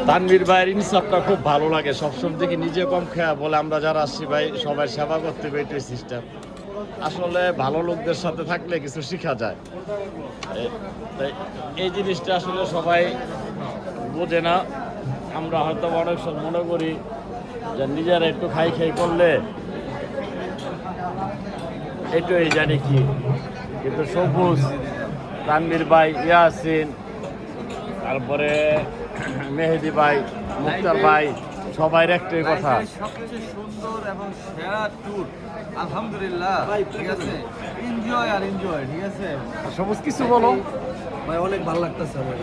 তানভীর ভাইয়ের ইনসাফটা খুব ভালো লাগে, সবসময় দেখি নিজে কম খেয়া বলে আমরা যারা আসছি ভাই সবাই সেবা করতে হবে, এটাই সিস্টেম। আসলে ভালো লোকদের সাথে থাকলে কিছু শেখা যায়। তাই এই জিনিসটা আসলে সবাই বোঝে না। আমরা হয়তো অনেক সময় মনে করি যে নিজেরা একটু খাই খাই করলে এটাই জানি কি, কিন্তু সবুজ, তানভীর ভাই, ইয়াসিন, তারপরে মেহেদি ভাই, মুক্তার ভাই, সবাই একটাই কথা, সবচেয়ে সুন্দর এবং সেরা ট্যুর আলহামদুলিল্লাহ। ঠিক আছে, এনজয় আর এনজয়। ঠিক আছে সবুজ কিছু বলো ভাই, অনেক ভালো লাগতেছে আমার।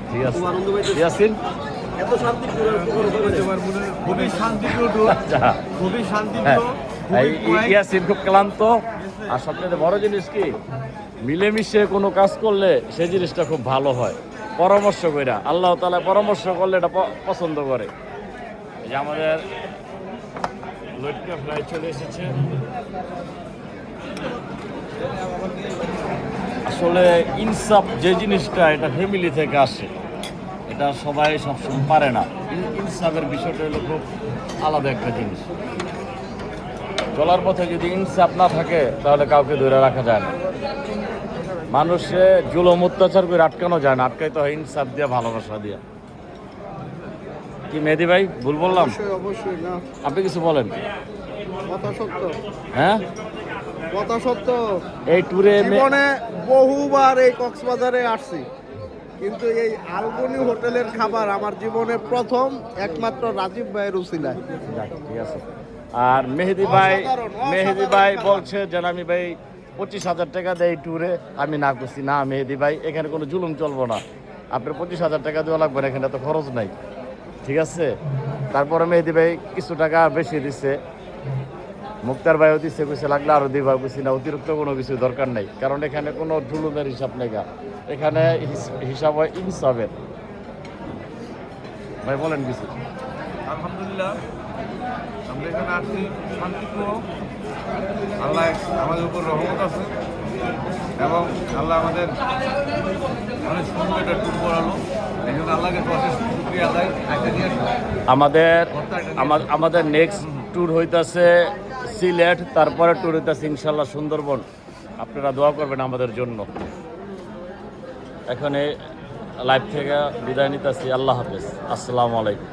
ঠিক আছে খুব আনন্দ পাইতেছি। ইয়াসিন। এত শান্তি খুবই শান্তিপ্রিয় ট্যুর, আচ্ছা, খুবই শান্তিপ্রিয়, হ্যাঁ, খুবই quiet। ইয়াসিন খুব ক্লান্ত। আর সবচেয়ে বড় জিনিস কি, মিলেমিশে কোনো কাজ করলে সেই জিনিসটা খুব ভালো হয়। পরামর্শ কইরা, আল্লাহ তাআলা পরামর্শ করলে এটা পছন্দ করে। এই যে আমাদের লটকা ফ্রাই চলে এসেছে। আসলে ইনসাফ যে জিনিসটা, এটা ফ্যামিলি থেকে আসে, এটা সবাই সবসময় পারে না। ইনসাফের বিষয়টা হলো খুব আলাদা একটা জিনিস। চলার পথে যদি ইনসাফ না থাকে তাহলে কাউকে ধরে রাখা যায় না। মানুষে জুলুম অত্যাচার করে আটকানো যায় না, আটকাইতে হয় ইনসাফ দিয়ে, ভালোবাসা দিয়ে। কি মেহেদি ভাই ভুল বললাম? অবশ্যই না, আপনি কিছু বলেন। কথা সত্য, হ্যাঁ, কথা সত্য। এই ট্যুরে জীবনে বহুবার এই কক্সবাজারে আসছি, কিন্তু এই আলবনি হোটেলের খাবার আমার জীবনে প্রথম, একমাত্র রাজীব ভাইয়ের উসিলায়। ঠিক আছে। আর মেহেদি ভাই, অসাধারণ, মেহেদি ভাই বলছে যে আমি ভাই 25,000 টাকা দেয় ট্যুরে। আমি না করছি, না মেহেদি ভাই, এখানে কোনো জুলুম চলবো না, আপনার 25,000 টাকা দেওয়া লাগবে না, এখানে তো খরচ নাই। ঠিক আছে। তারপরে মেহেদি ভাই কিছু টাকা বেশি দিচ্ছে, মুক্তার ভাইও দিচ্ছে, কইছে লাগলে আরো দিবা, কইছি না, অতিরিক্ত কোনো কিছু দরকার নাই, কারণ এখানে কোনো জুলুমের হিসাব নেই, এখানে হিসাব হয় ইনসাফের। ভাই বলেন কিছু। আলহামদুলিল্লাহ, আমরা এখানে আসছি শান্তিপ্রিয়। আল্লাহ আমাদের উপর রহমত আছে এবং আল্লাহ আমাদের অনেক সুন্দর একটা ট্যুর করালো। এই জন্য আল্লাহকে অশেষ শুকরিয়া আদায়। একটা নিয়ে আমাদের নেক্সট ট্যুর হইতাছে সিলেট, তারপরে ট্যুর হইতাছে ইনশাল্লাহ সুন্দরবন। আপনারা দোয়া করবেন আমাদের জন্য। এখন এই লাইভ থেকে বিদায় নিতেছি। আল্লাহ হাফেজ, আসসালামু আলাইকুম।